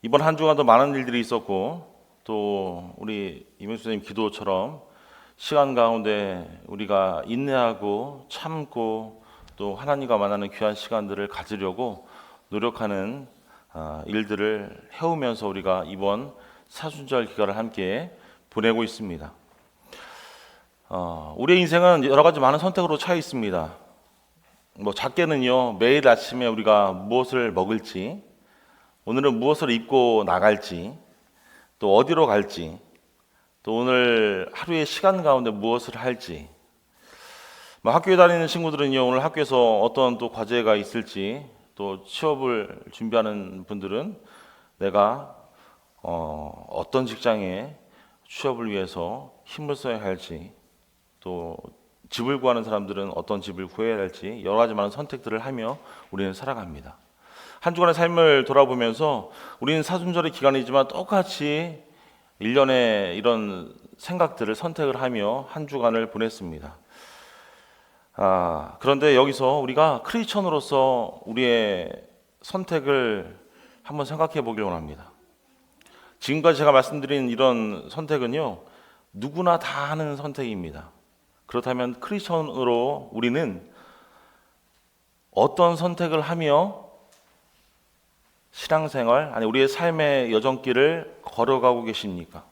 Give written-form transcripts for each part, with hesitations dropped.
이번 한 주간도 많은 일들이 있었고 또 우리 이명수 선생님 기도처럼 시간 가운데 우리가 인내하고 참고 또 하나님과 만나는 귀한 시간들을 가지려고 노력하는 일들을 해오면서 우리가 이번 사순절 기간을 함께 보내고 있습니다. 우리의 인생은 여러 가지 많은 선택으로 차여 있습니다. 작게는요, 매일 아침에 우리가 무엇을 먹을지, 오늘은 무엇을 입고 나갈지, 또 어디로 갈지, 또 오늘 하루의 시간 가운데 무엇을 할지, 학교에 다니는 친구들은요, 오늘 학교에서 어떤 또 과제가 있을지, 또 취업을 준비하는 분들은 내가 어떤 직장에 취업을 위해서 힘을 써야 할지, 또 집을 구하는 사람들은 어떤 집을 구해야 할지 여러 가지 많은 선택들을 하며 우리는 살아갑니다. 한 주간의 삶을 돌아보면서 우리는 사순절의 기간이지만 똑같이 1년의 이런 생각들을 선택을 하며 한 주간을 보냈습니다. 그런데 여기서 우리가 크리스천으로서 우리의 선택을 한번 생각해 보길 원합니다. 지금까지 제가 말씀드린 이런 선택은요, 누구나 다 하는 선택입니다. 그렇다면 크리스천으로 우리는 어떤 선택을 하며 신앙생활, 아니 우리의 삶의 여정길을 걸어가고 계십니까?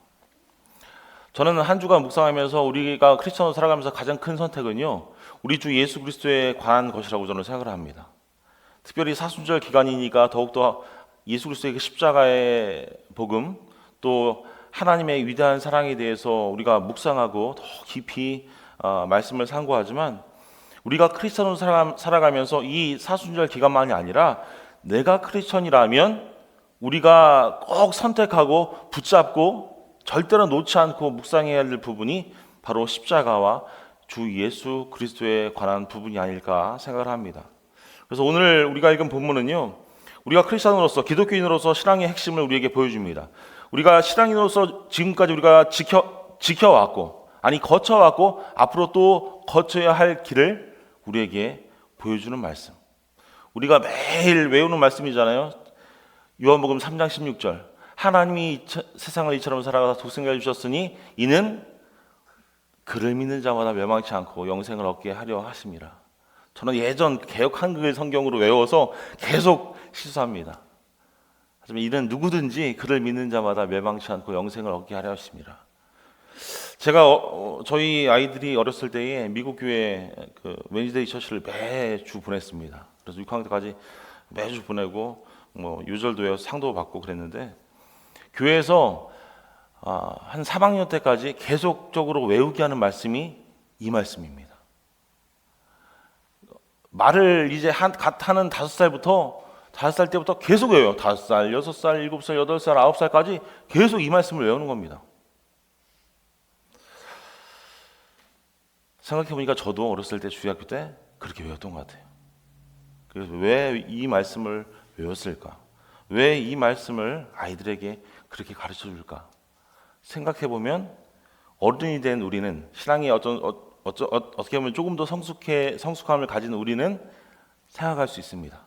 저는 한 주간 묵상하면서 우리가 크리스천으로 살아가면서 가장 큰 선택은요, 우리 주 예수 그리스도에 관한 것이라고 저는 생각을 합니다. 특별히 사순절 기간이니까 더욱더 예수 그리스도의 그 십자가의 복음, 또 하나님의 위대한 사랑에 대해서 우리가 묵상하고 더 깊이 말씀을 상고하지만, 우리가 크리스천으로 살아가면서 이 사순절 기간만이 아니라 내가 크리스천이라면 우리가 꼭 선택하고 붙잡고 절대로 놓지 않고 묵상해야 할 부분이 바로 십자가와 주 예수 그리스도에 관한 부분이 아닐까 생각을 합니다. 그래서 오늘 우리가 읽은 본문은요, 우리가 크리스천으로서, 기독교인으로서 신앙의 핵심을 우리에게 보여줍니다. 우리가 신앙인으로서 지금까지 우리가 지켜왔고, 거쳐왔고 앞으로 또 거쳐야 할 길을 우리에게 보여주는 말씀. 우리가 매일 외우는 말씀이잖아요. 요한복음 3장 16절. 하나님이 세상을 이처럼 살아가서 독생자를 주셨으니 이는 그를 믿는 자마다 멸망치 않고 영생을 얻게 하려 하심이라. 저는 예전 개역 한글 성경으로 외워서 계속 시수합니다. 하지만 이는 누구든지 그를 믿는 자마다 멸망치 않고 영생을 얻게 하려 하심이라. 제가 저희 아이들이 어렸을 때에 미국 교회 그 웨니스데이 처치를 매주 보냈습니다. 그래서 6학년 때까지 매주 보내고 유절도 외워서 상도 받고 그랬는데, 교회에서 한 3학년 때까지 계속적으로 외우게 하는 말씀이 이 말씀입니다. 말을 이제 하는 5살 때부터 계속 외워요. 5살, 6살, 7살, 8살, 9살까지 계속 이 말씀을 외우는 겁니다. 생각해보니까 저도 어렸을 때 주일학교 때 그렇게 외웠던 것 같아요. 그래서 왜 이 말씀을 외웠을까? 왜 이 말씀을 아이들에게 그렇게 가르쳐 줄까? 생각해보면 어른이 된 우리는, 신앙이 어떻게 보면 조금 더 성숙함을 가진 우리는 생각할 수 있습니다.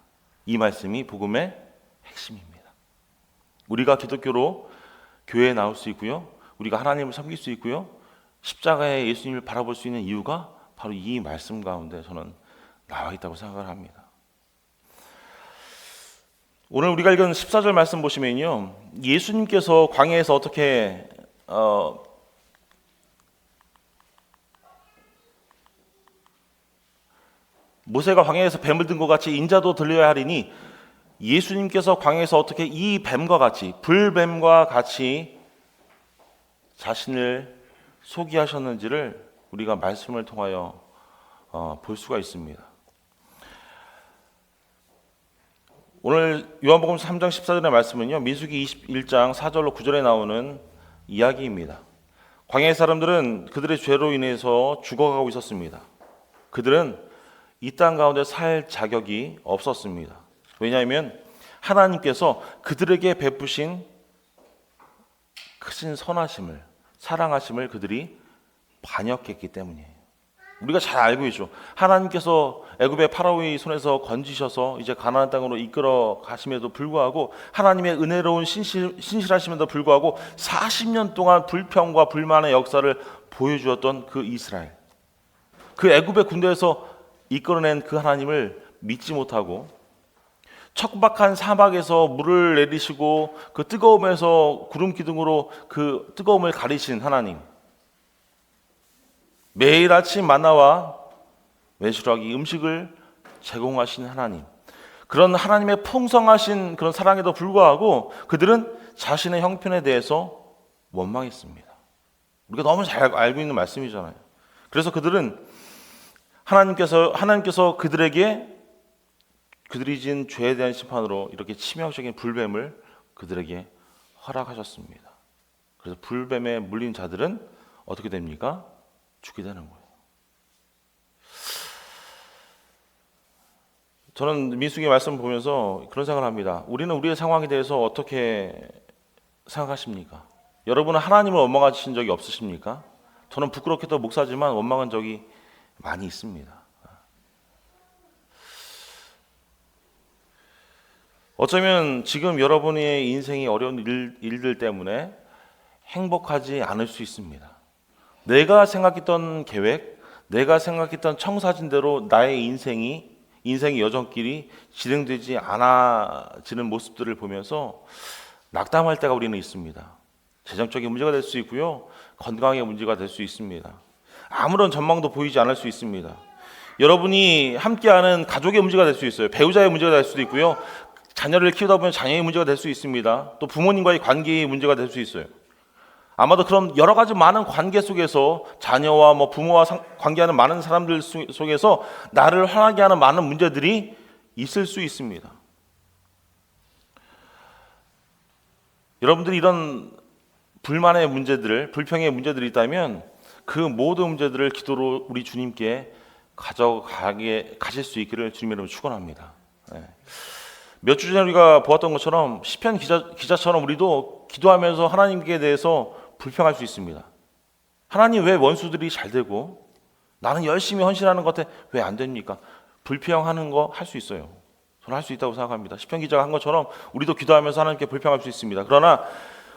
이 말씀이 복음의 핵심입니다. 우리가 기독교로 교회에 나올 수 있고요, 우리가 하나님을 섬길 수 있고요, 십자가의 예수님을 바라볼 수 있는 이유가 바로 이 말씀 가운데 저는 나와 있다고 생각을 합니다. 오늘 우리가 읽은 14절 말씀 보시면요, 예수님께서 광야에서 어떻게 모세가 광야에서 뱀을 든 것 같이 인자도 들려야 하리니, 예수님께서 광야에서 어떻게 이 뱀과 같이, 불뱀과 같이 자신을 소개하셨는지를 우리가 말씀을 통하여 볼 수가 있습니다. 오늘 요한복음 3장 14절의 말씀은요, 민수기 21장 4절로 9절에 나오는 이야기입니다. 광야의 사람들은 그들의 죄로 인해서 죽어가고 있었습니다. 그들은 이 땅 가운데 살 자격이 없었습니다. 왜냐하면 하나님께서 그들에게 베푸신 크신 선하심을, 사랑하심을 그들이 반역했기 때문이에요. 우리가 잘 알고 있죠. 하나님께서 애굽의 파라오의 손에서 건지셔서 이제 가나안 땅으로 이끌어 가심에도 불구하고 하나님의 은혜로운 신실하심에도 불구하고 40년 동안 불평과 불만의 역사를 보여주었던 그 이스라엘, 그 애굽의 군대에서 이끌어낸 그 하나님을 믿지 못하고 척박한 사막에서 물을 내리시고 그 뜨거움에서 구름 기둥으로 그 뜨거움을 가리신 하나님, 매일 아침 만나와 메추라기 음식을 제공하신 하나님, 그런 하나님의 풍성하신 그런 사랑에도 불구하고 그들은 자신의 형편에 대해서 원망했습니다. 우리가 너무 잘 알고 있는 말씀이잖아요. 그래서 그들은 하나님께서 그들에게 그들이 지은 죄에 대한 심판으로 이렇게 치명적인 불뱀을 그들에게 허락하셨습니다. 그래서 불뱀에 물린 자들은 어떻게 됩니까? 죽게 되는 거예요. 저는 민수기의 말씀을 보면서 그런 생각을 합니다. 우리는 우리의 상황에 대해서 어떻게 생각하십니까? 여러분은 하나님을 원망하신 적이 없으십니까? 저는 부끄럽게도 목사지만 원망한 적이 많이 있습니다. 어쩌면 지금 여러분의 인생이 어려운 일들 때문에 행복하지 않을 수 있습니다. 내가 생각했던 계획, 내가 생각했던 청사진대로 나의 인생의 여정길이 진행되지 않아지는 모습들을 보면서 낙담할 때가 우리는 있습니다. 재정적인 문제가 될 수 있고요, 건강의 문제가 될 수 있습니다. 아무런 전망도 보이지 않을 수 있습니다. 여러분이 함께하는 가족의 문제가 될 수 있어요. 배우자의 문제가 될 수도 있고요, 자녀를 키우다 보면 자녀의 문제가 될 수 있습니다. 또 부모님과의 관계의 문제가 될 수 있어요. 아마도 그런 여러 가지 많은 관계 속에서 자녀와 부모와 관계하는 많은 사람들 속에서 나를 화나게 하는 많은 문제들이 있을 수 있습니다. 여러분들이 이런 불만의 문제들, 불평의 문제들이 있다면 그 모든 문제들을 기도로 우리 주님께 가실 수 있기를 주님의 이름으로 축원합니다. 몇 주 전에 우리가 보았던 것처럼 시편 기자처럼 우리도 기도하면서 하나님께 대해서 불평할 수 있습니다. 하나님, 왜 원수들이 잘 되고 나는 열심히 헌신하는 것 같아 왜 안 됩니까? 불평하는 거 할 수 있어요. 저는 할 수 있다고 생각합니다. 시편 기자가 한 것처럼 우리도 기도하면서 하나님께 불평할 수 있습니다. 그러나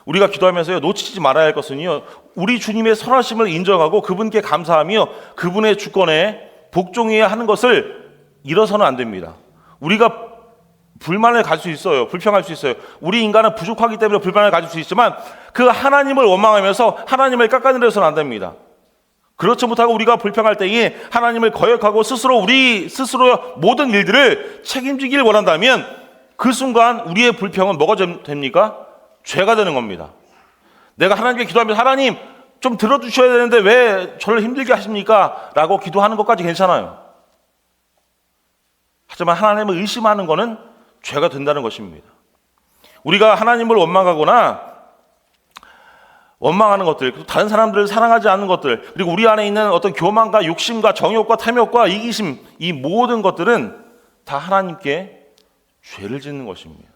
우리가 기도하면서요, 놓치지 말아야 할 것은요, 우리 주님의 선하심을 인정하고 그분께 감사하며 그분의 주권에 복종해야 하는 것을 잃어서는 안 됩니다. 우리가 불만을 가질 수 있어요. 불평할 수 있어요. 우리 인간은 부족하기 때문에 불만을 가질 수 있지만 그 하나님을 원망하면서 하나님을 깎아내려서는 안 됩니다. 그렇지 못하고 우리가 불평할 때에 하나님을 거역하고 우리 스스로 모든 일들을 책임지길 원한다면 그 순간 우리의 불평은 뭐가 됩니까? 죄가 되는 겁니다. 내가 하나님께 기도하면서 하나님 좀 들어주셔야 되는데 왜 저를 힘들게 하십니까? 라고 기도하는 것까지 괜찮아요. 하지만 하나님을 의심하는 것은 죄가 된다는 것입니다. 우리가 하나님을 원망하는 것들, 다른 사람들을 사랑하지 않는 것들, 그리고 우리 안에 있는 어떤 교만과 욕심과 정욕과 탐욕과 이기심, 이 모든 것들은 다 하나님께 죄를 짓는 것입니다.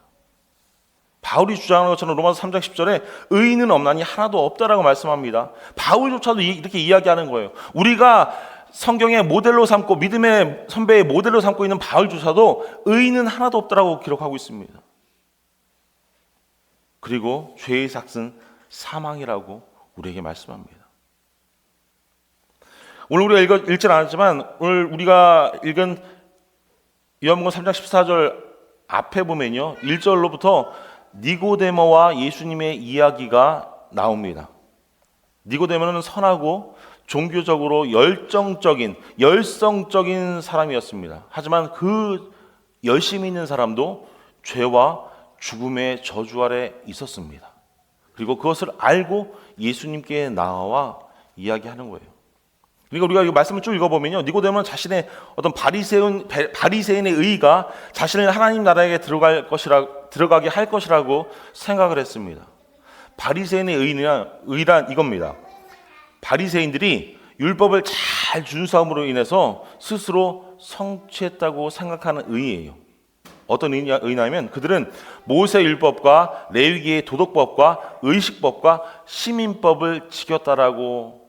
바울이 주장하는 것처럼 로마서 3장 10절에 의인은 없나니 하나도 없다라고 말씀합니다. 바울조차도 이렇게 이야기하는 거예요. 우리가 성경의 모델로 삼고 믿음의 선배의 모델로 삼고 있는 바울조차도 의인은 하나도 없다라고 기록하고 있습니다. 그리고 죄의 삭은 사망이라고 우리에게 말씀합니다. 오늘 우리가 읽진 않았지만 오늘 우리가 읽은 요한복음 3장 14절 앞에 보면요, 1절로부터 니고데모와 예수님의 이야기가 나옵니다. 니고데모는 선하고 종교적으로 열성적인 사람이었습니다. 하지만 그 열심히 있는 사람도 죄와 죽음의 저주 아래 있었습니다. 그리고 그것을 알고 예수님께 나와 이야기하는 거예요. 그러니까 우리가 이 말씀을 쭉 읽어보면요, 니고데모는 자신의 어떤 바리새인의 의의가 자신을 하나님 나라에 들어가게 할 것이라고 생각을 했습니다. 바리새인의 의란 이겁니다. 바리새인들이 율법을 잘 준수함으로 인해서 스스로 성취했다고 생각하는 의의예요. 어떤 의의냐면 그들은 모세 율법과 레위기의 도덕법과 의식법과 시민법을 지켰다라고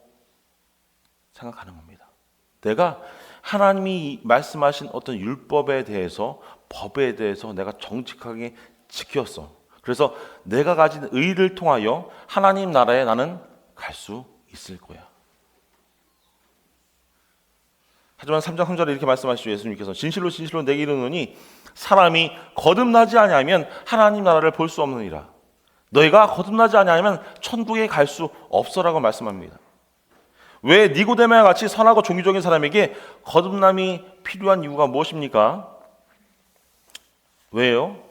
생각하는 겁니다. 내가 하나님이 말씀하신 어떤 율법에 대해서, 법에 대해서 내가 정직하게 지켰어. 그래서 내가 가진 의를 통하여 하나님 나라에 나는 갈 수 있을 거야. 하지만 3장 3절에 이렇게 말씀하시죠. 예수님께서 진실로 진실로 내게 이르노니 사람이 거듭나지 아니하면 하나님 나라를 볼 수 없느니라. 너희가 거듭나지 아니하면 천국에 갈 수 없어라고 말씀합니다. 왜 니고데모와 같이 선하고 종교적인 사람에게 거듭남이 필요한 이유가 무엇입니까? 왜요?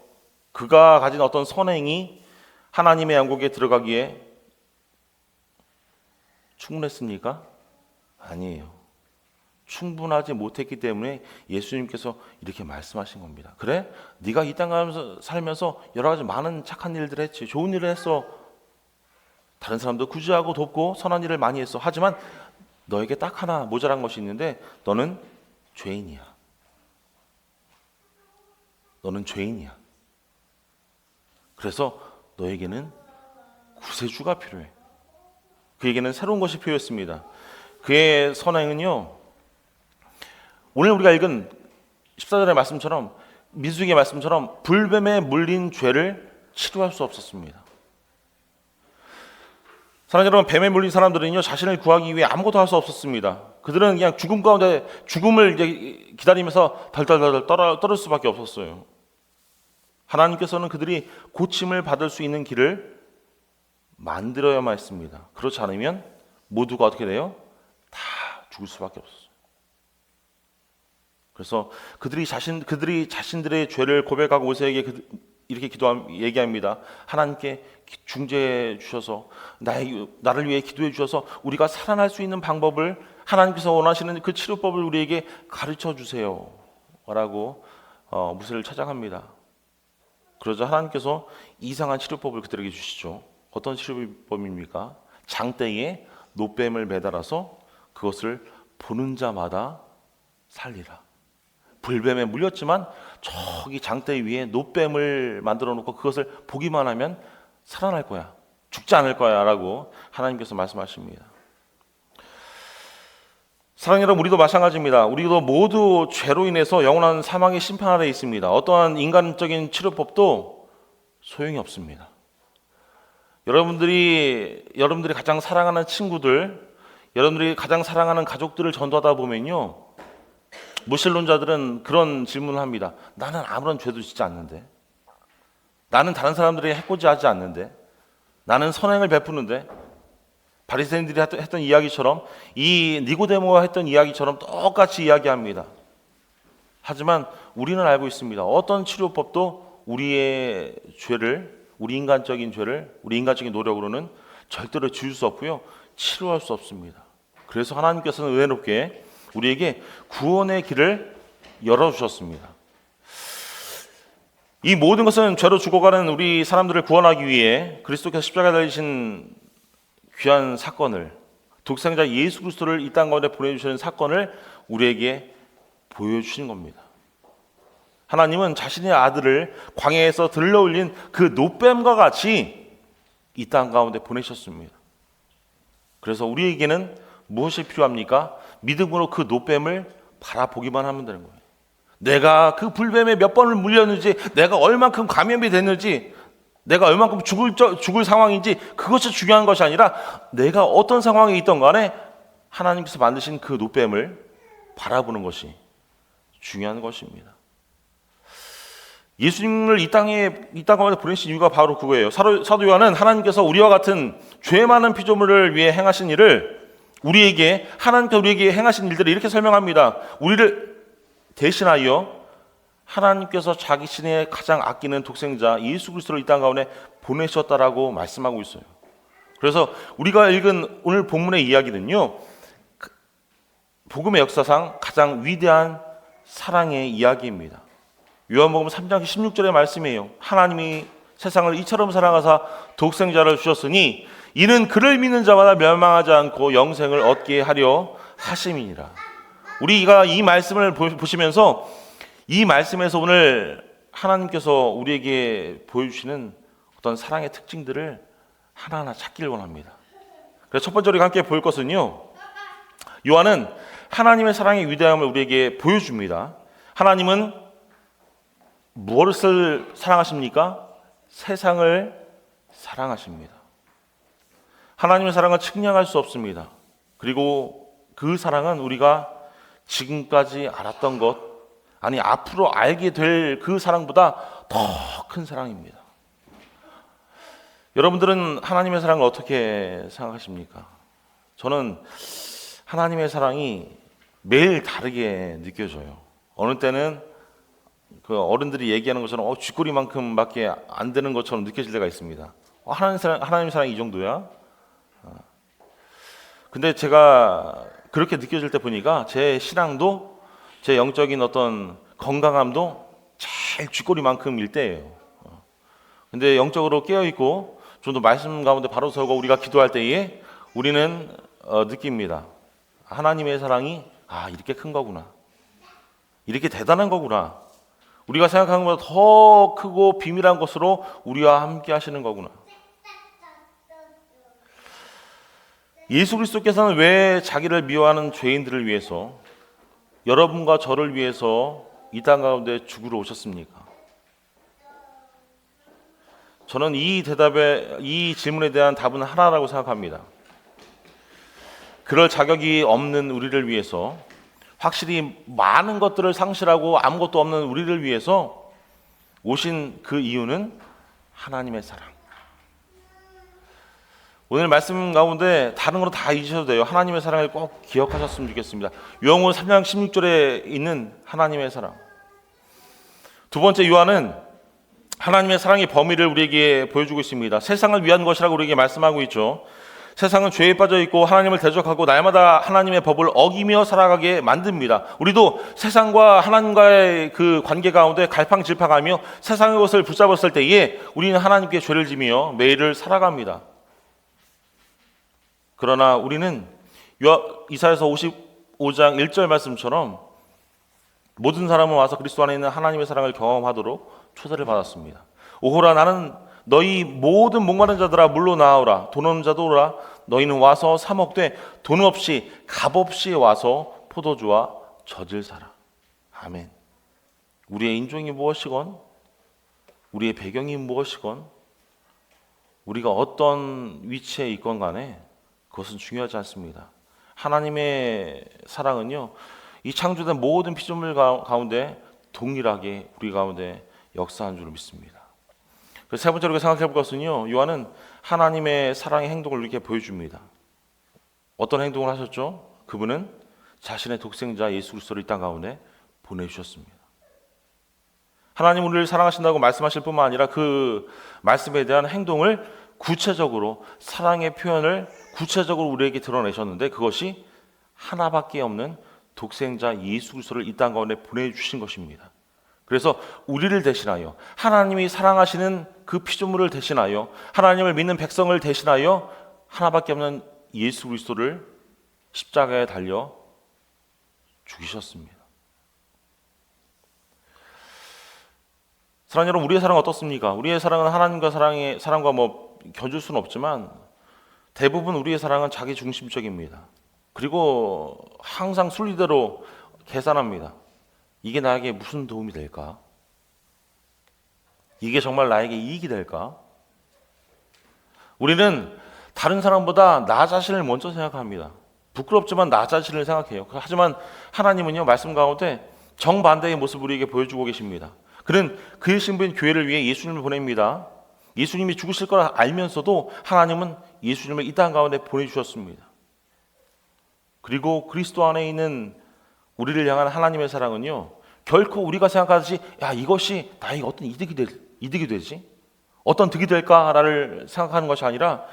그가 가진 어떤 선행이 하나님의 양국에 들어가기에 충분했습니까? 아니에요. 충분하지 못했기 때문에 예수님께서 이렇게 말씀하신 겁니다. 그래? 네가 이 땅 살면서 여러 가지 많은 착한 일들 했지. 좋은 일을 했어. 다른 사람도 구제하고 돕고 선한 일을 많이 했어. 하지만 너에게 딱 하나 모자란 것이 있는데 너는 죄인이야. 너는 죄인이야. 그래서 너에게는 구세주가 필요해. 그에게는 새로운 것이 필요했습니다. 그의 선행은요, 오늘 우리가 읽은 14절의 말씀처럼, 민수기의 말씀처럼 불뱀에 물린 죄를 치료할 수 없었습니다. 사랑하는 여러분, 뱀에 물린 사람들은요, 자신을 구하기 위해 아무것도 할 수 없었습니다. 그들은 그냥 죽음 가운데 죽음을 이제 기다리면서 덜덜덜 떨을 수밖에 없었어요. 하나님께서는 그들이 고침을 받을 수 있는 길을 만들어야만 했습니다. 그렇지 않으면 모두가 어떻게 돼요? 다 죽을 수밖에 없었어요. 그래서 그들이 자신들의 죄를 고백하고 모세에게 이렇게 얘기합니다. 하나님께 중재해 주셔서 나를 위해 기도해 주셔서 우리가 살아날 수 있는 방법을, 하나님께서 원하시는 그 치료법을 우리에게 가르쳐 주세요 라고 모세를 찾아갑니다. 그러자 하나님께서 이상한 치료법을 그들에게 주시죠. 어떤 치료법입니까? 장대에 노뱀을 매달아서 그것을 보는 자마다 살리라. 불뱀에 물렸지만 저기 장대 위에 노뱀을 만들어 놓고 그것을 보기만 하면 살아날 거야. 죽지 않을 거야 라고 하나님께서 말씀하십니다. 사랑하는 여러분, 우리도 마찬가지입니다. 우리도 모두 죄로 인해서 영원한 사망의 심판 아래 있습니다. 어떠한 인간적인 치료법도 소용이 없습니다. 여러분들이 가장 사랑하는 친구들, 여러분들이 가장 사랑하는 가족들을 전도하다 보면요, 무신론자들은 그런 질문을 합니다. 나는 아무런 죄도 짓지 않는데, 나는 다른 사람들에게 해코지하지 않는데, 나는 선행을 베푸는데, 바리새인들이 했던 이야기처럼, 이 니고데모가 했던 이야기처럼 똑같이 이야기합니다. 하지만 우리는 알고 있습니다. 어떤 치료법도 우리의 죄를, 우리 인간적인 죄를 우리 인간적인 노력으로는 절대로 지울 수 없고요, 치료할 수 없습니다. 그래서 하나님께서는 은혜롭게 우리에게 구원의 길을 열어주셨습니다. 이 모든 것은 죄로 죽어가는 우리 사람들을 구원하기 위해 그리스도께서 십자가에 달리신 귀한 사건을, 독생자 예수 그리스도를 이 땅 가운데 보내주시는 사건을 우리에게 보여주신 겁니다. 하나님은 자신의 아들을 광야에서 들러올린 그 노뱀과 같이 이 땅 가운데 보내셨습니다. 그래서 우리에게는 무엇이 필요합니까? 믿음으로 그 노뱀을 바라보기만 하면 되는 거예요. 내가 그 불뱀에 몇 번을 물렸는지, 내가 얼만큼 감염이 됐는지, 내가 얼만큼 죽을 상황인지, 그것이 중요한 것이 아니라 내가 어떤 상황에 있던 간에 하나님께서 만드신 그 노뱀을 바라보는 것이 중요한 것입니다. 예수님을 이 땅 가운데 보내신 이유가 바로 그거예요. 사도 요한은 하나님께서 우리와 같은 죄 많은 피조물을 위해 행하신 일을 하나님께서 우리에게 행하신 일들을 이렇게 설명합니다. 우리를 대신하여 하나님께서 자기 신의 가장 아끼는 독생자 예수 그리스도를 이 땅 가운데 보내셨다라고 말씀하고 있어요. 그래서 우리가 읽은 오늘 본문의 이야기는요, 복음의 역사상 가장 위대한 사랑의 이야기입니다. 요한복음 3장 16절의 말씀이에요. 하나님이 세상을 이처럼 사랑하사 독생자를 주셨으니 이는 그를 믿는 자마다 멸망하지 않고 영생을 얻게 하려 하심이니라. 우리가 이 말씀을 보시면서 이 말씀에서 오늘 하나님께서 우리에게 보여주시는 어떤 사랑의 특징들을 하나하나 찾기를 원합니다. 그래서 첫 번째 우리가 함께 볼 것은요, 요한은 하나님의 사랑의 위대함을 우리에게 보여줍니다. 하나님은 무엇을 사랑하십니까? 세상을 사랑하십니다. 하나님의 사랑은 측량할 수 없습니다. 그리고 그 사랑은 우리가 지금까지 알았던 것, 아니 앞으로 알게 될 그 사랑보다 더 큰 사랑입니다. 여러분들은 하나님의 사랑을 어떻게 생각하십니까? 저는 하나님의 사랑이 매일 다르게 느껴져요. 어느 때는 그 어른들이 얘기하는 것처럼 쥐꼬리만큼밖에 안 되는 것처럼 느껴질 때가 있습니다. 하나님의 사랑이 이 정도야? 근데 제가 그렇게 느껴질 때 보니까 제 신앙도 제 영적인 어떤 건강함도 제일 쥐꼬리만큼일 때예요. 근데 영적으로 깨어있고 좀 더 말씀 가운데 바로 서고 우리가 기도할 때에 우리는 느낍니다. 하나님의 사랑이 이렇게 큰 거구나. 이렇게 대단한 거구나. 우리가 생각하는 것보다 더 크고 비밀한 것으로 우리와 함께 하시는 거구나. 예수 그리스도께서는 왜 자기를 미워하는 죄인들을 위해서, 여러분과 저를 위해서 이 땅 가운데 죽으러 오셨습니까? 저는 이 질문에 대한 답은 하나라고 생각합니다. 그럴 자격이 없는 우리를 위해서, 확실히 많은 것들을 상실하고 아무것도 없는 우리를 위해서 오신 그 이유는 하나님의 사랑. 오늘 말씀 가운데 다른 거로 다 잊으셔도 돼요. 하나님의 사랑을 꼭 기억하셨으면 좋겠습니다. 요한복음 3장 16절에 있는 하나님의 사랑. 두 번째, 요한은 하나님의 사랑의 범위를 우리에게 보여주고 있습니다. 세상을 위한 것이라고 우리에게 말씀하고 있죠. 세상은 죄에 빠져 있고 하나님을 대적하고 날마다 하나님의 법을 어기며 살아가게 만듭니다. 우리도 세상과 하나님과의 그 관계 가운데 갈팡질팡하며 세상의 것을 붙잡았을 때에 우리는 하나님께 죄를 지며 매일을 살아갑니다. 그러나 우리는 이사야서 55장 1절 말씀처럼 모든 사람은 와서 그리스도 안에 있는 하나님의 사랑을 경험하도록 초대를 받았습니다. 오호라, 나는 너희 모든 목마른 자들아 물로 나오라. 돈 없는 자도 오라. 너희는 와서 사 먹되 돈 없이 값 없이 와서 포도주와 젖을 사라. 아멘. 우리의 인종이 무엇이건, 우리의 배경이 무엇이건, 우리가 어떤 위치에 있건 간에 그것은 중요하지 않습니다. 하나님의 사랑은요, 이 창조된 모든 피조물 가운데 동일하게 우리 가운데 역사한 줄 믿습니다. 그래서 세 번째로 생각해 볼 것은요, 요한은 하나님의 사랑의 행동을 이렇게 보여줍니다. 어떤 행동을 하셨죠? 그분은 자신의 독생자 예수 그리스도를 이 땅 가운데 보내주셨습니다. 하나님 우리를 사랑하신다고 말씀하실 뿐만 아니라 그 말씀에 대한 행동을 구체적으로, 사랑의 표현을 구체적으로 우리에게 드러내셨는데, 그것이 하나밖에 없는 독생자 예수 그리스도를 이 땅 가운데 보내주신 것입니다. 그래서 우리를 대신하여, 하나님이 사랑하시는 그 피조물을 대신하여, 하나님을 믿는 백성을 대신하여 하나밖에 없는 예수 그리스도를 십자가에 달려 죽이셨습니다. 사랑하는 여러분, 우리의 사랑은 어떻습니까? 우리의 사랑은 하나님과 사랑과 겨줄 수는 없지만 대부분 우리의 사랑은 자기 중심적입니다. 그리고 항상 순리대로 계산합니다. 이게 나에게 무슨 도움이 될까? 이게 정말 나에게 이익이 될까? 우리는 다른 사람보다 나 자신을 먼저 생각합니다. 부끄럽지만 나 자신을 생각해요. 하지만 하나님은요, 말씀 가운데 정반대의 모습을 우리에게 보여주고 계십니다. 그는 그의 신부인 교회를 위해 예수님을 보냅니다. 예수님이 죽으실 걸 알면서도 하나님은 예수님을 이 땅 가운데 보내주셨습니다. 그리고 그리스도 안에 있는 우리를 향한 하나님의 사랑은요, 결코 우리가 생각하듯이 이것이 나에게 어떤 이득이 되지? 어떤 득이 될까를 생각하는 것이 아니라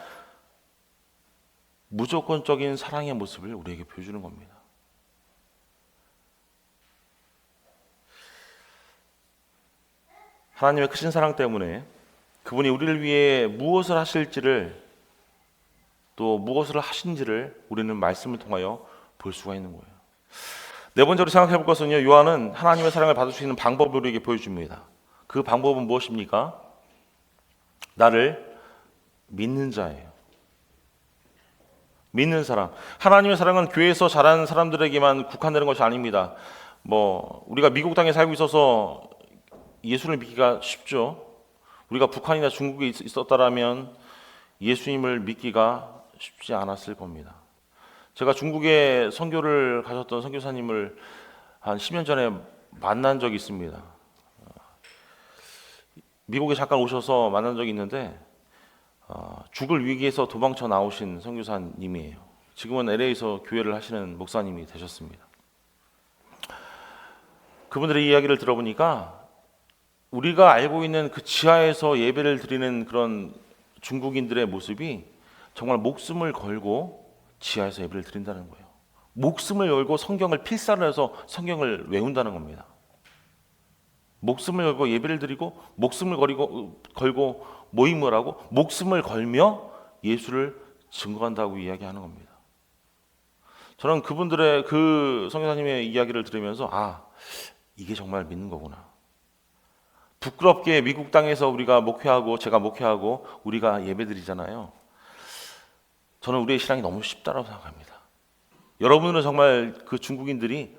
무조건적인 사랑의 모습을 우리에게 보여주는 겁니다. 하나님의 크신 사랑 때문에 그분이 우리를 위해 무엇을 하실지를, 또 무엇을 하신지를 우리는 말씀을 통하여 볼 수가 있는 거예요. 네 번째로 생각해 볼 것은요, 요한은 하나님의 사랑을 받을 수 있는 방법을 우리에게 보여줍니다. 그 방법은 무엇입니까? 나를 믿는 자예요. 믿는 사람. 하나님의 사랑은 교회에서 자란 사람들에게만 국한되는 것이 아닙니다. 우리가 미국 땅에 살고 있어서 예수를 믿기가 쉽죠. 우리가 북한이나 중국에 있었다라면 예수님을 믿기가 쉽지 않았을 겁니다. 제가 중국에 선교를 가셨던 선교사님을 한 10년 전에 만난 적이 있습니다. 미국에 잠깐 오셔서 만난 적이 있는데 죽을 위기에서 도망쳐 나오신 선교사님이에요. 지금은 LA에서 교회를 하시는 목사님이 되셨습니다. 그분들의 이야기를 들어보니까 우리가 알고 있는 그 지하에서 예배를 드리는 그런 중국인들의 모습이 정말 목숨을 걸고 지하에서 예배를 드린다는 거예요. 목숨을 걸고 성경을 필사를 해서 성경을 외운다는 겁니다. 목숨을 걸고 예배를 드리고 목숨을 걸고 모임을 하고 목숨을 걸며 예수를 증거한다고 이야기하는 겁니다. 저는 그분들의 그 선교사님의 이야기를 들으면서 이게 정말 믿는 거구나. 부끄럽게 미국 땅에서 우리가 목회하고 제가 목회하고 우리가 예배드리잖아요. 저는 우리의 신앙이 너무 쉽다고 생각합니다. 여러분은 정말 그 중국인들이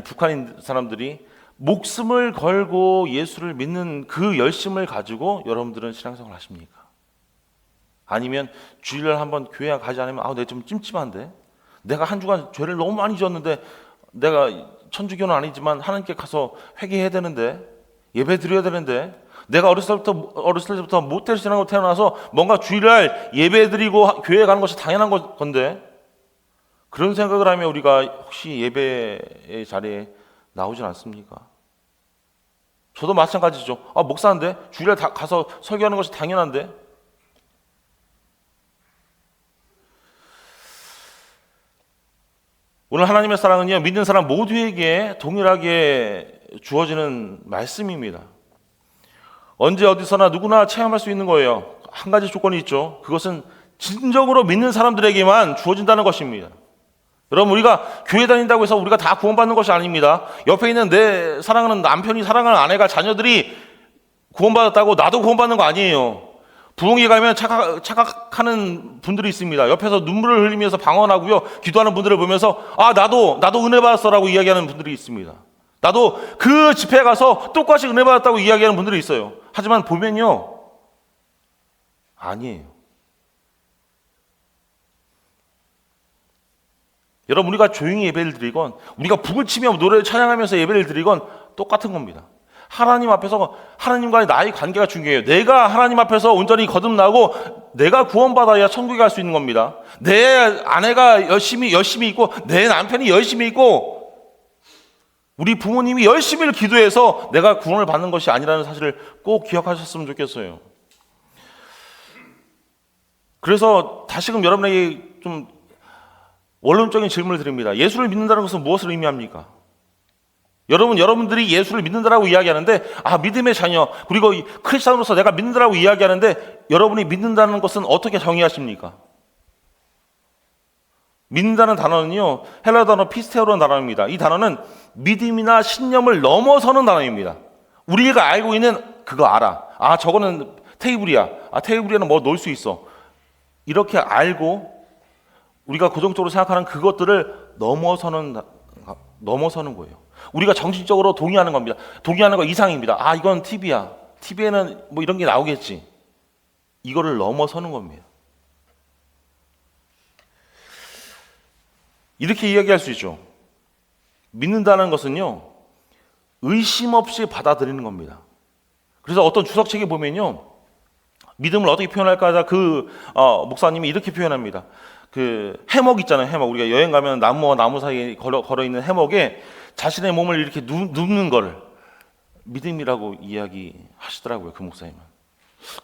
북한 사람들이 목숨을 걸고 예수를 믿는 그 열심을 가지고 여러분들은 신앙생활 하십니까? 아니면 주일날 한번 교회 가지 않으면 내가 좀 찜찜한데 내가 한 주간 죄를 너무 많이 지었는데 내가 천주교는 아니지만 하나님께 가서 회개해야 되는데 예배 드려야 되는데 내가 어렸을 때부터 못될 신앙으로 태어나서 뭔가 주일날 예배 드리고 교회에 가는 것이 당연한 건데 그런 생각을 하면 우리가 혹시 예배의 자리에 나오진 않습니까? 저도 마찬가지죠. 목사인데 주일날 가서 설교하는 것이 당연한데 오늘 하나님의 사랑은요 믿는 사람 모두에게 동일하게 주어지는 말씀입니다. 언제 어디서나 누구나 체험할 수 있는 거예요. 한 가지 조건이 있죠. 그것은 진정으로 믿는 사람들에게만 주어진다는 것입니다. 여러분 우리가 교회 다닌다고 해서 우리가 다 구원받는 것이 아닙니다. 옆에 있는 내 사랑하는 남편이 사랑하는 아내가 자녀들이 구원받았다고 나도 구원받는 거 아니에요. 부흥회 가면 착각하는 분들이 있습니다. 옆에서 눈물을 흘리면서 방언하고요 기도하는 분들을 보면서 나도 은혜 받았어라고 이야기하는 분들이 있습니다. 나도 그 집회에 가서 똑같이 은혜 받았다고 이야기하는 분들이 있어요. 하지만 보면요 아니에요. 여러분 우리가 조용히 예배를 드리건 우리가 북을 치며 노래를 찬양하면서 예배를 드리건 똑같은 겁니다. 하나님 앞에서 하나님과의 나의 관계가 중요해요. 내가 하나님 앞에서 온전히 거듭나고 내가 구원받아야 천국에 갈 수 있는 겁니다. 내 아내가 열심히 있고 내 남편이 열심히 있고 우리 부모님이 열심히 기도해서 내가 구원을 받는 것이 아니라는 사실을 꼭 기억하셨으면 좋겠어요. 그래서 다시금 여러분에게 좀 원론적인 질문을 드립니다. 예수를 믿는다는 것은 무엇을 의미합니까? 여러분들이 예수를 믿는다라고 이야기하는데 믿음의 자녀 그리고 크리스찬으로서 내가 믿는다라고 이야기하는데 여러분이 믿는다는 것은 어떻게 정의하십니까? 믿는다는 단어는요 헬라 단어 피스테오라는 단어입니다. 이 단어는 믿음이나 신념을 넘어서는 단어입니다. 우리가 알고 있는 그거 알아. 저거는 테이블이야. 테이블에는 뭐 놓을 수 있어. 이렇게 알고 우리가 고정적으로 생각하는 그것들을 넘어서는 거예요. 우리가 정신적으로 동의하는 겁니다. 동의하는 거 이상입니다. 이건 TV야. TV에는 뭐 이런 게 나오겠지. 이거를 넘어서는 겁니다. 이렇게 이야기할 수 있죠. 믿는다는 것은요 의심 없이 받아들이는 겁니다. 그래서 어떤 주석책에 보면요 믿음을 어떻게 표현할까 하다 목사님이 이렇게 표현합니다. 그 해먹 있잖아요. 해먹. 우리가 여행 가면 나무와 나무 사이에 걸어 있는 해먹에 자신의 몸을 이렇게 눕는 거를 믿음이라고 이야기하시더라고요. 그 목사님은.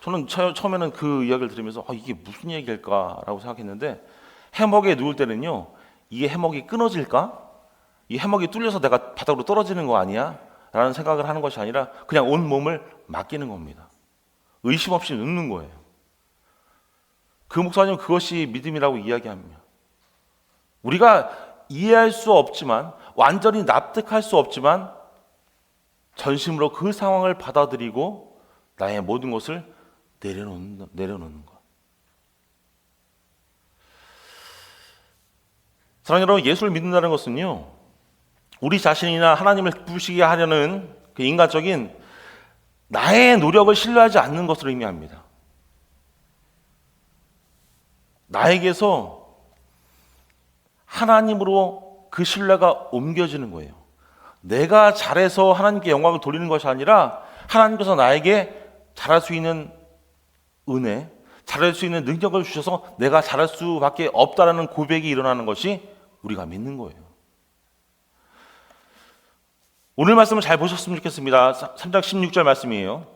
저는 처음에는 그 이야기를 들으면서 이게 무슨 얘기일까라고 생각했는데 해먹에 누울 때는요 이게 해먹이 끊어질까? 이 해먹이 뚫려서 내가 바닥으로 떨어지는 거 아니야? 라는 생각을 하는 것이 아니라 그냥 온 몸을 맡기는 겁니다. 의심 없이 눕는 거예요. 그 목사님은 그것이 믿음이라고 이야기합니다. 우리가 이해할 수 없지만 완전히 납득할 수 없지만 전심으로 그 상황을 받아들이고 나의 모든 것을 내려놓는 것. 사랑하는 여러분, 예수를 믿는다는 것은요, 우리 자신이나 하나님을 기쁘시게 하려는 그 인간적인 나의 노력을 신뢰하지 않는 것을 의미합니다. 나에게서 하나님으로 그 신뢰가 옮겨지는 거예요. 내가 잘해서 하나님께 영광을 돌리는 것이 아니라 하나님께서 나에게 잘할 수 있는 은혜, 잘할 수 있는 능력을 주셔서 내가 잘할 수밖에 없다라는 고백이 일어나는 것이 우리가 믿는 거예요. 오늘 말씀을 잘 보셨으면 좋겠습니다. 3장 16절 말씀이에요.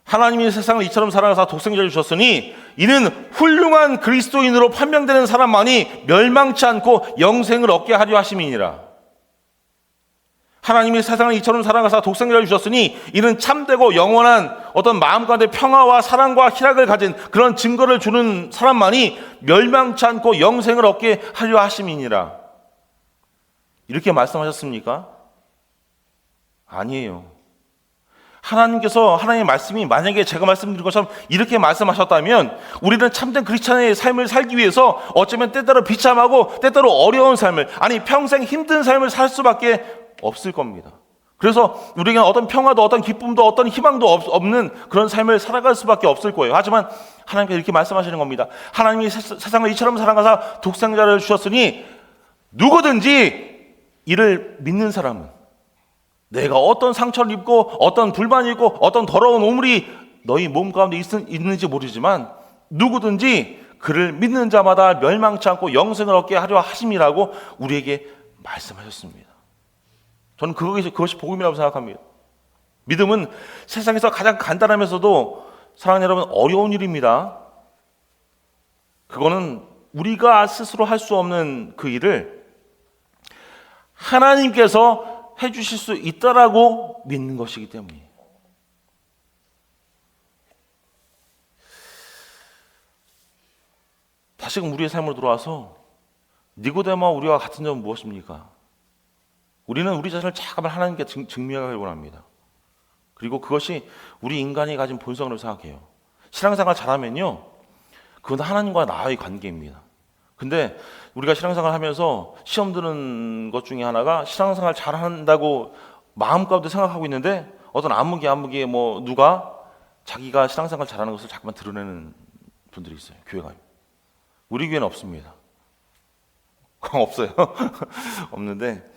하나님이 세상을 이처럼 사랑하사 독생자를 주셨으니 이는 훌륭한 그리스도인으로 판명되는 사람만이 멸망치 않고 영생을 얻게 하려 하심이니라. 하나님이 세상을 이처럼 사랑하사 독생자를 주셨으니 이는 참되고 영원한 어떤 마음 가운데 평화와 사랑과 희락을 가진 그런 증거를 주는 사람만이 멸망치 않고 영생을 얻게 하려 하심이니라. 이렇게 말씀하셨습니까? 아니에요. 하나님께서 하나님의 말씀이 만약에 제가 말씀드린 것처럼 이렇게 말씀하셨다면 우리는 참된 크리스찬의 삶을 살기 위해서 어쩌면 때때로 비참하고 때때로 어려운 삶을, 아니 평생 힘든 삶을 살 수밖에 없을 겁니다. 그래서 우리에게는 어떤 평화도 어떤 기쁨도 어떤 희망도 없는 그런 삶을 살아갈 수밖에 없을 거예요. 하지만 하나님께서 이렇게 말씀하시는 겁니다. 하나님이 세상을 이처럼 사랑하사 독생자를 주셨으니 누구든지 이를 믿는 사람은, 내가 어떤 상처를 입고 어떤 불만이 있고 어떤 더러운 오물이 너희 몸 가운데 있는지 모르지만 누구든지 그를 믿는 자마다 멸망치 않고 영생을 얻게 하려 하심이라고 우리에게 말씀하셨습니다. 저는 그것이 복음이라고 생각합니다. 믿음은 세상에서 가장 간단하면서도 사랑하는 여러분 어려운 일입니다. 그거는 우리가 스스로 할 수 없는 그 일을 하나님께서 해주실 수 있다라고 믿는 것이기 때문이에요. 다시금 우리의 삶으로 돌아와서 니고데모와 우리와 같은 점은 무엇입니까? 우리는 우리 자신을 잠깐만 하나님께 증명하길 원합니다. 그리고 그것이 우리 인간이 가진 본성으로 생각해요. 신앙생활 잘하면요, 그건 하나님과 나의 관계입니다. 근데 우리가 신앙생활 하면서 시험 드는 것 중에 하나가 신앙생활 잘한다고 마음 가운데 생각하고 있는데 어떤 안무기에 뭐 누가 자기가 신앙생활 잘하는 것을 자꾸만 드러내는 분들이 있어요. 교회 가요. 우리 교회는 없습니다. 없어요. 없는데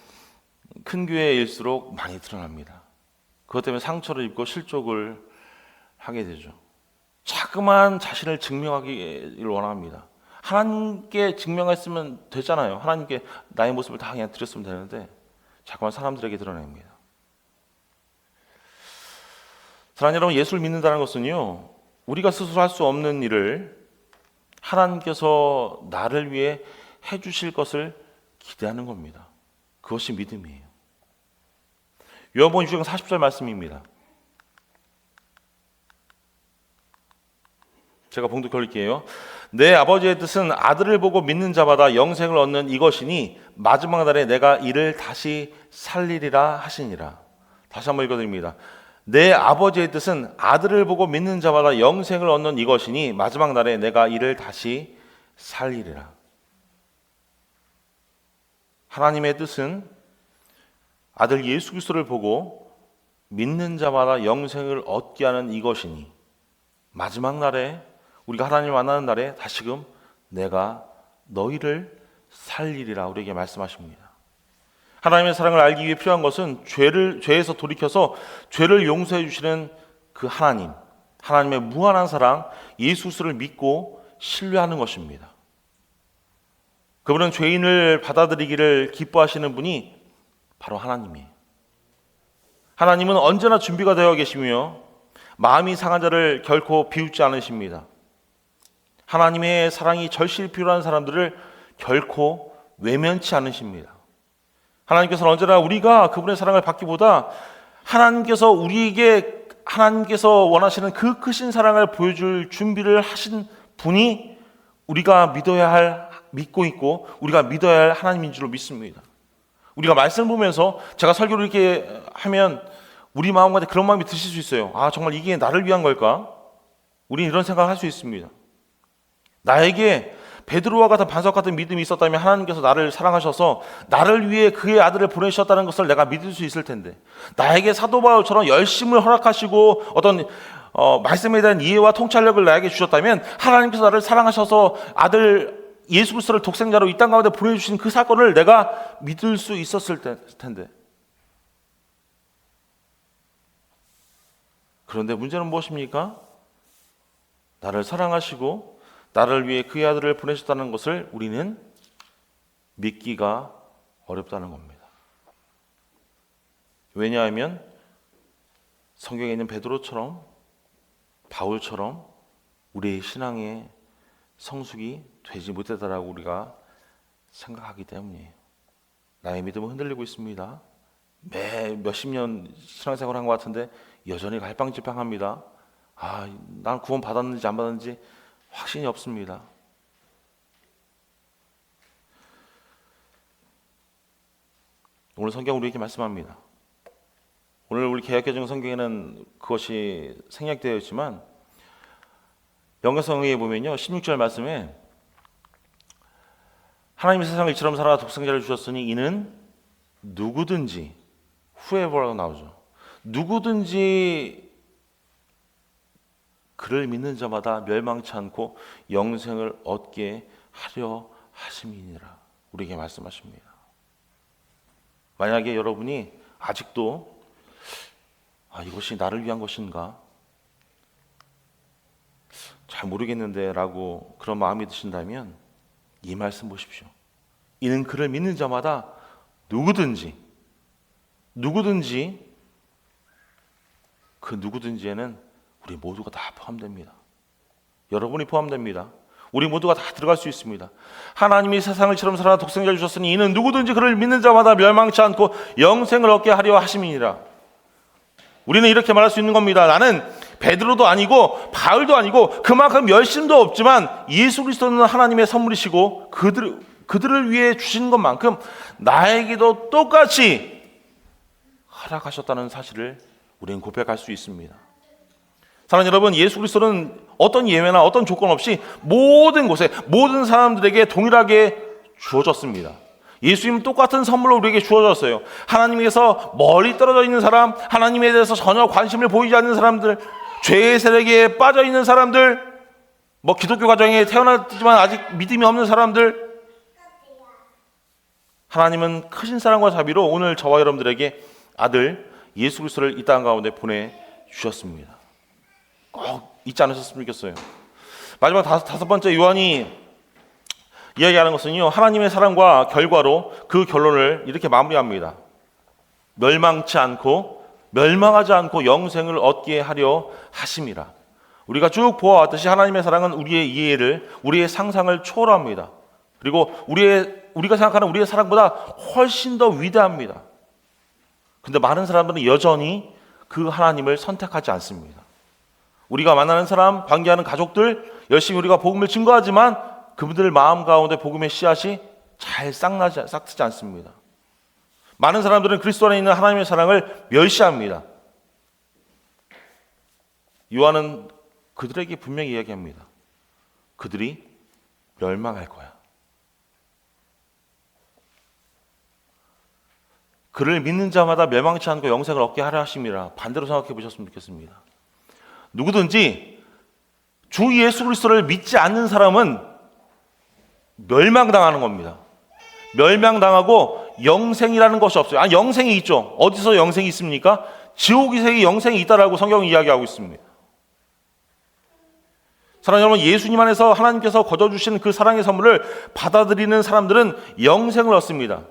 큰 교회일수록 많이 드러납니다. 그것 때문에 상처를 입고 실족을 하게 되죠. 자꾸만 자신을 증명하기를 원합니다. 하나님께 증명했으면 됐잖아요. 하나님께 나의 모습을 다 그냥 드렸으면 되는데 자꾸만 사람들에게 드러냅니다. 사랑하는 여러분, 예수를 믿는다는 것은요, 우리가 스스로 할 수 없는 일을 하나님께서 나를 위해 해주실 것을 기대하는 겁니다. 그것이 믿음이에요. 요한복음 6장 40절 말씀입니다. 제가 봉독 걸릴게요. 내 아버지의 뜻은 아들을 보고 믿는 자마다 영생을 얻는 이것이니 마지막 날에 내가 이를 다시 살리리라 하시니라. 다시 한번 읽어드립니다. 내 아버지의 뜻은 아들을 보고 믿는 자마다 영생을 얻는 이것이니 마지막 날에 내가 이를 다시 살리리라. 하나님의 뜻은 아들 예수 그리스도를 보고 믿는 자마다 영생을 얻게 하는 이것이니 마지막 날에 우리가 하나님을 만나는 날에 다시금 내가 너희를 살리리라 우리에게 말씀하십니다. 하나님의 사랑을 알기 위해 필요한 것은 죄에서 돌이켜서 죄를 용서해 주시는 그 하나님, 하나님의 무한한 사랑, 예수 그리스도를 믿고 신뢰하는 것입니다. 그분은 죄인을 받아들이기를 기뻐하시는 분이 바로 하나님이에요. 하나님은 언제나 준비가 되어 계시며 마음이 상한 자를 결코 비웃지 않으십니다. 하나님의 사랑이 절실히 필요한 사람들을 결코 외면치 않으십니다. 하나님께서는 언제나 우리가 그분의 사랑을 받기보다 하나님께서 우리에게 하나님께서 원하시는 그 크신 사랑을 보여줄 준비를 하신 분이 우리가 믿고 있고 우리가 믿어야 할 하나님인 줄로 믿습니다. 우리가 말씀을 보면서 제가 설교를 이렇게 하면 우리 마음 가운데 그런 마음이 드실 수 있어요. 아, 정말 이게 나를 위한 걸까? 우리는 이런 생각을 할 수 있습니다. 나에게 베드로와 같은 반석 같은 믿음이 있었다면 하나님께서 나를 사랑하셔서 나를 위해 그의 아들을 보내주셨다는 것을 내가 믿을 수 있을 텐데, 나에게 사도 바울처럼 열심을 허락하시고 어떤 말씀에 대한 이해와 통찰력을 나에게 주셨다면 하나님께서 나를 사랑하셔서 아들 예수 그리스도를 독생자로 이 땅 가운데 보내주신 그 사건을 내가 믿을 수 있었을 텐데. 그런데 문제는 무엇입니까? 나를 사랑하시고 나를 위해 그의 아들을 보내셨다는 것을 우리는 믿기가 어렵다는 겁니다. 왜냐하면 성경에 있는 베드로처럼 바울처럼 우리의 신앙의 성숙이 되지 못했다라고 우리가 생각하기 때문이에요. 나의 믿음은 흔들리고 있습니다. 매 몇십 년 신앙생활을 한 것 같은데 여전히 갈팡질팡합니다. 난 구원 받았는지 안 받았는지 확신이 없습니다. 오늘 성경 우리에게 말씀합니다. 오늘 우리 개역개정 성경에는 그것이 생략되어 있지만 영어성에 보면요 16절 말씀에 하나님이 세상을 이처럼 살아 독생자를 주셨으니 이는 누구든지 whoever라고 나오죠. 누구든지 그를 믿는 자마다 멸망치 않고 영생을 얻게 하려 하심이니라. 우리에게 말씀하십니다. 만약에 여러분이 아직도 이것이 나를 위한 것인가? 잘 모르겠는데 라고 그런 마음이 드신다면 이 말씀 보십시오. 이는 그를 믿는 자마다 누구든지 그 누구든지에는 우리 모두가 다 포함됩니다. 여러분이 포함됩니다. 우리 모두가 다 들어갈 수 있습니다. 하나님이 세상을 이처럼 살아 독생자를 주셨으니 이는 누구든지 그를 믿는 자마다 멸망치 않고 영생을 얻게 하려 하심이니라. 우리는 이렇게 말할 수 있는 겁니다. 나는 베드로도 아니고 바울도 아니고 그만큼 열심도 없지만 예수 그리스도는 하나님의 선물이시고 그들을 위해 주신 것만큼 나에게도 똑같이 허락하셨다는 사실을 우리는 고백할 수 있습니다. 사랑하는 여러분, 예수 그리스도는 어떤 예외나 어떤 조건 없이 모든 곳에 모든 사람들에게 동일하게 주어졌습니다. 예수님은 똑같은 선물로 우리에게 주어졌어요. 하나님께서 멀리 떨어져 있는 사람, 하나님에 대해서 전혀 관심을 보이지 않는 사람들, 죄의 세력에 빠져 있는 사람들, 기독교 가정에 태어났지만 아직 믿음이 없는 사람들, 하나님은 크신 사랑과 자비로 오늘 저와 여러분들에게 아들 예수 그리스도를 이 땅 가운데 보내주셨습니다. 꼭 잊지 않으셨으면 좋겠어요. 마지막 다섯 번째 요한이 이야기하는 것은요, 하나님의 사랑과 결과로 그 결론을 이렇게 마무리합니다. 멸망하지 않고 영생을 얻게 하려 하심이라. 우리가 쭉 보아왔듯이 하나님의 사랑은 우리의 이해를, 우리의 상상을 초월합니다. 그리고 우리가 생각하는 우리의 사랑보다 훨씬 더 위대합니다. 근데 많은 사람들은 여전히 그 하나님을 선택하지 않습니다. 우리가 만나는 사람, 관계하는 가족들, 열심히 우리가 복음을 증거하지만 그분들 마음 가운데 복음의 씨앗이 잘 싹트지 않습니다. 많은 사람들은 그리스도 안에 있는 하나님의 사랑을 멸시합니다. 요한은 그들에게 분명히 이야기합니다. 그들이 멸망할 거야. 그를 믿는 자마다 멸망치 않고 영생을 얻게 하려 하심이라. 반대로 생각해 보셨으면 좋겠습니다. 누구든지 주 예수 그리스도를 믿지 않는 사람은 멸망당하는 겁니다. 멸망당하고 영생이라는 것이 없어요. 영생이 있죠. 어디서 영생이 있습니까? 지옥에서 영생이 있다라고 성경이 이야기하고 있습니다. 사랑하는 여러분, 예수님 안에서 하나님께서 거저주신 그 사랑의 선물을 받아들이는 사람들은 영생을 얻습니다.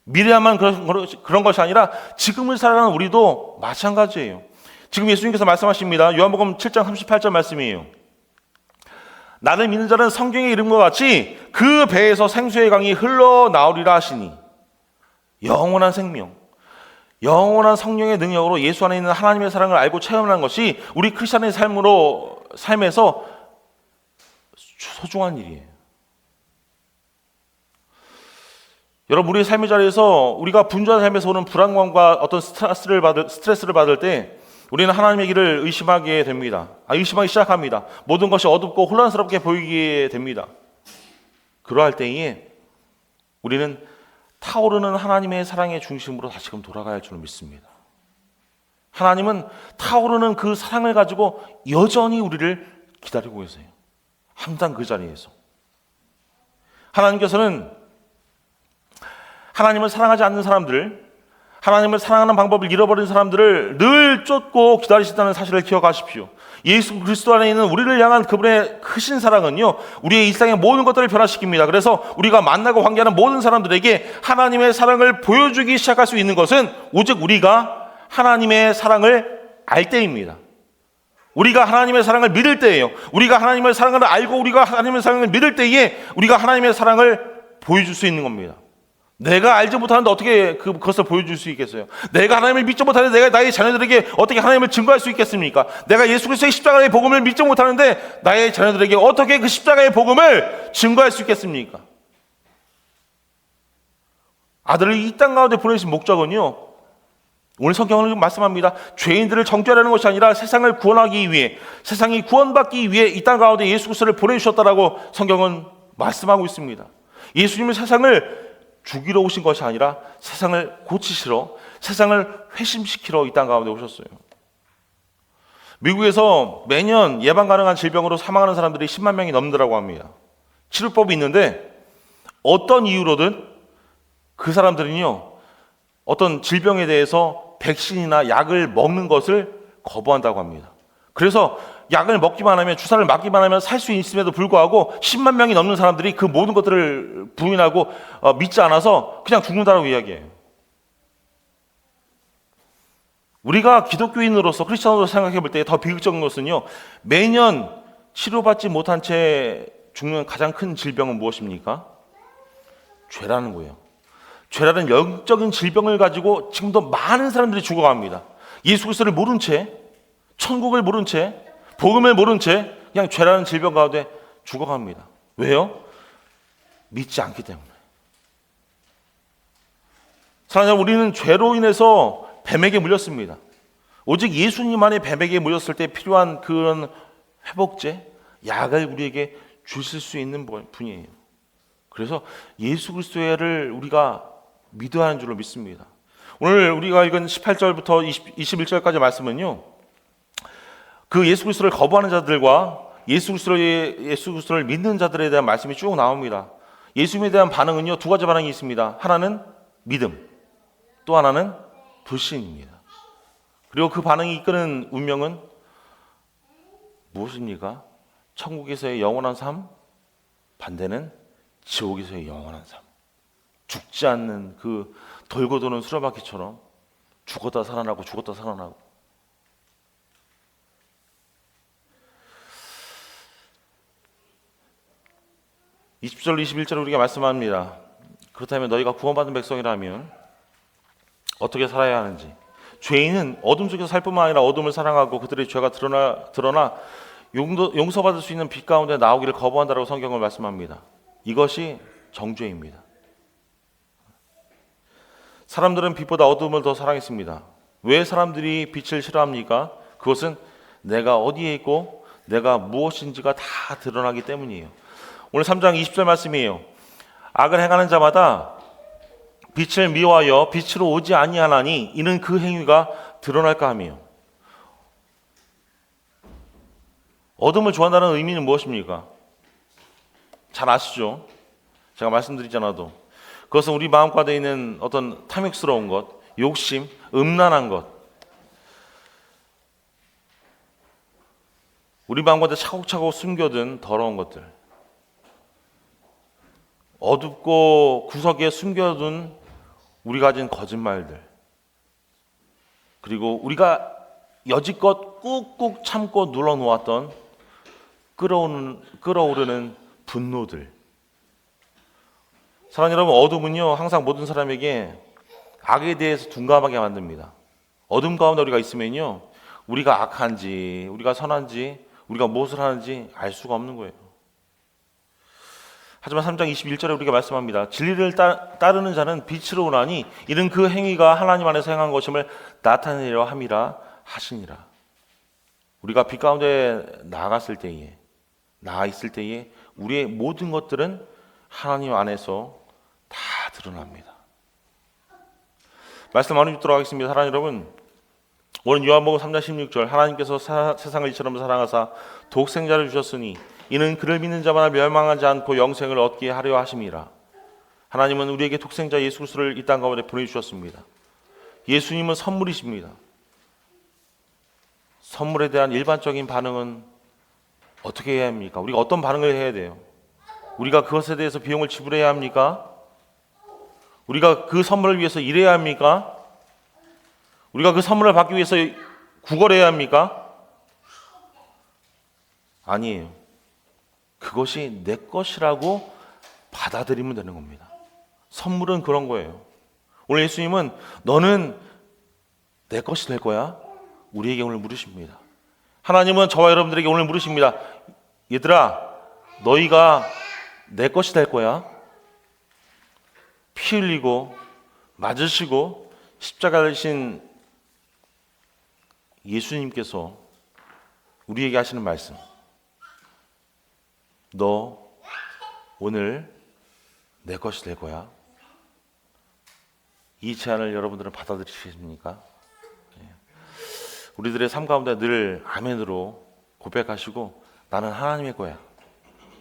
미래야만 그런 것이 아니라 지금을 살아가는 우리도 마찬가지예요. 지금 예수님께서 말씀하십니다. 요한복음 7장 38절 말씀이에요. 나를 믿는 자는 성경에 이른 것 같이 그 배에서 생수의 강이 흘러나오리라 하시니. 영원한 생명, 영원한 성령의 능력으로 예수 안에 있는 하나님의 사랑을 알고 체험하는 것이 우리 크리스찬의 삶에서 소중한 일이에요. 여러분, 우리의 삶의 자리에서 우리가 분주한 삶에서 오는 불안감과 어떤 스트레스를 받을 때 우리는 하나님의 길을 의심하게 됩니다. 의심하기 시작합니다. 모든 것이 어둡고 혼란스럽게 보이게 됩니다. 그러할 때에 우리는 타오르는 하나님의 사랑의 중심으로 다시금 돌아가야 할 줄을 믿습니다. 하나님은 타오르는 그 사랑을 가지고 여전히 우리를 기다리고 계세요. 항상 그 자리에서. 하나님께서는 하나님을 사랑하지 않는 사람들, 하나님을 사랑하는 방법을 잃어버린 사람들을 늘 쫓고 기다리신다는 사실을 기억하십시오. 예수 그리스도 안에 있는 우리를 향한 그분의 크신 사랑은요, 우리의 일상의 모든 것들을 변화시킵니다. 그래서 우리가 만나고 관계하는 모든 사람들에게 하나님의 사랑을 보여주기 시작할 수 있는 것은 오직 우리가 하나님의 사랑을 알 때입니다. 우리가 하나님의 사랑을 믿을 때예요. 우리가 하나님의 사랑을 알고 우리가 하나님의 사랑을 믿을 때에 우리가 하나님의 사랑을 보여줄 수 있는 겁니다. 내가 알지 못하는데 어떻게 그것을 보여줄 수 있겠어요? 내가 하나님을 믿지 못하는데 내가 나의 자녀들에게 어떻게 하나님을 증거할 수 있겠습니까? 내가 예수 그리스도의 십자가의 복음을 믿지 못하는데 나의 자녀들에게 어떻게 그 십자가의 복음을 증거할 수 있겠습니까? 아들을 이 땅 가운데 보내신 목적은요, 오늘 성경은 말씀합니다. 죄인들을 정죄하려는 것이 아니라 세상을 구원하기 위해, 세상이 구원받기 위해 이 땅 가운데 예수 그리스도를 보내주셨다라고 성경은 말씀하고 있습니다. 예수님은 세상을 죽이러 오신 것이 아니라 세상을 고치시러, 세상을 회심시키러 이 땅 가운데 오셨어요. 미국에서 매년 예방 가능한 질병으로 사망하는 사람들이 10만 명이 넘는다고 합니다. 치료법이 있는데 어떤 이유로든 그 사람들은요, 어떤 질병에 대해서 백신이나 약을 먹는 것을 거부한다고 합니다. 그래서 약을 먹기만 하면, 주사를 맞기만 하면 살 수 있음에도 불구하고 10만 명이 넘는 사람들이 그 모든 것들을 부인하고 믿지 않아서 그냥 죽는다고 이야기해요. 우리가 기독교인으로서, 크리스천으로 생각해 볼 때 더 비극적인 것은요, 매년 치료받지 못한 채 죽는 가장 큰 질병은 무엇입니까? 죄라는 거예요. 죄라는 영적인 질병을 가지고 지금도 많은 사람들이 죽어갑니다. 예수 그리스도를 모른 채, 천국을 모른 채, 복음을 모른 채 그냥 죄라는 질병 가운데 죽어갑니다. 왜요? 믿지 않기 때문에. 사랑하는 우리는 죄로 인해서 뱀에게 물렸습니다. 오직 예수님만이 뱀에게 물렸을 때 필요한 그런 회복제, 약을 우리에게 주실 수 있는 분이에요. 그래서 예수 그리스도를 우리가 믿어야 하는 줄로 믿습니다. 오늘 우리가 읽은 18절부터 21절까지 말씀은요, 그 예수 그리스도를 거부하는 자들과 예수 그리스도를 믿는 자들에 대한 말씀이 쭉 나옵니다. 예수님에 대한 반응은요, 두 가지 반응이 있습니다. 하나는 믿음, 또 하나는 불신입니다. 그리고 그 반응이 이끄는 운명은 무엇입니까? 천국에서의 영원한 삶, 반대는 지옥에서의 영원한 삶. 죽지 않는 그 돌고 도는 수레바퀴처럼 죽었다 살아나고 죽었다 살아나고. (20절) 21절 우리가 말씀합니다. 그렇다면 너희가 구원받은 백성이라면 어떻게 살아야 하는지. 죄인은 어둠 속에서 살 뿐만 아니라 어둠을 사랑하고 그들의 죄가 드러나 용서받을 수 있는 빛 가운데 나오기를 거부한다라고 성경을 말씀합니다. 이것이 정죄입니다. 사람들은 빛보다 어둠을 더 사랑했습니다. 왜 사람들이 빛을 싫어합니까? 그것은 내가 어디에 있고 내가 무엇인지가 다 드러나기 때문이에요. 오늘 3장 20절 말씀이에요. 악을 행하는 자마다 빛을 미워하여 빛으로 오지 아니하나니 이는 그 행위가 드러날까 함이요. 어둠을 좋아한다는 의미는 무엇입니까? 잘 아시죠? 제가 말씀드리지 않아도 그것은 우리 마음 가운데 있는 어떤 탐욕스러운 것, 욕심, 음란한 것, 우리 마음 가운데 차곡차곡 숨겨둔 더러운 것들, 어둡고 구석에 숨겨둔 우리 가진 거짓말들, 그리고 우리가 여지껏 꾹꾹 참고 눌러놓았던 끓어오르는 분노들. 사랑하는 여러분, 어둠은요 항상 모든 사람에게 악에 대해서 둔감하게 만듭니다. 어둠 가운데 우리가 있으면요, 우리가 악한지 우리가 선한지 우리가 무엇을 하는지 알 수가 없는 거예요. 하지만 3장 21절에 우리가 말씀합니다. 진리를 따르는 자는 빛으로 오나니 이는 그 행위가 하나님 안에서 행한 것임을 나타내려 함이라 하시니라. 우리가 빛 가운데 나아 있을 때에 우리의 모든 것들은 하나님 안에서 다 드러납니다. 말씀 나누 듣도록 하겠습니다. 사랑하는 여러분, 오늘 요한복음 3장 16절, 하나님께서 세상을 이처럼 사랑하사 독생자를 주셨으니 이는 그를 믿는 자마다 멸망하지 않고 영생을 얻게 하려 하심이라. 하나님은 우리에게 독생자 예수 그리스도를 이 땅 가운데 보내주셨습니다. 예수님은 선물이십니다. 선물에 대한 일반적인 반응은 어떻게 해야 합니까? 우리가 어떤 반응을 해야 돼요? 우리가 그것에 대해서 비용을 지불해야 합니까? 우리가 그 선물을 위해서 일해야 합니까? 우리가 그 선물을 받기 위해서 구걸해야 합니까? 아니에요. 그것이 내 것이라고 받아들이면 되는 겁니다. 선물은 그런 거예요. 오늘 예수님은 너는 내 것이 될 거야? 우리에게 오늘 물으십니다. 하나님은 저와 여러분들에게 오늘 물으십니다. 얘들아, 너희가 내 것이 될 거야? 피 흘리고 맞으시고 십자가를 지신 예수님께서 우리에게 하시는 말씀, 너 오늘 내 것이 될 거야? 이 제안을 여러분들은 받아들이십니까? 우리들의 삶 가운데 늘 아멘으로 고백하시고 나는 하나님의 거야,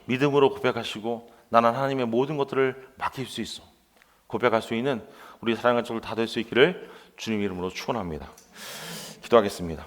믿음으로 고백하시고 나는 하나님의 모든 것들을 맡길 수 있어 고백할 수 있는 우리 사랑하는 쪽을 다 될 수 있기를 주님 이름으로 축원합니다. 기도하겠습니다.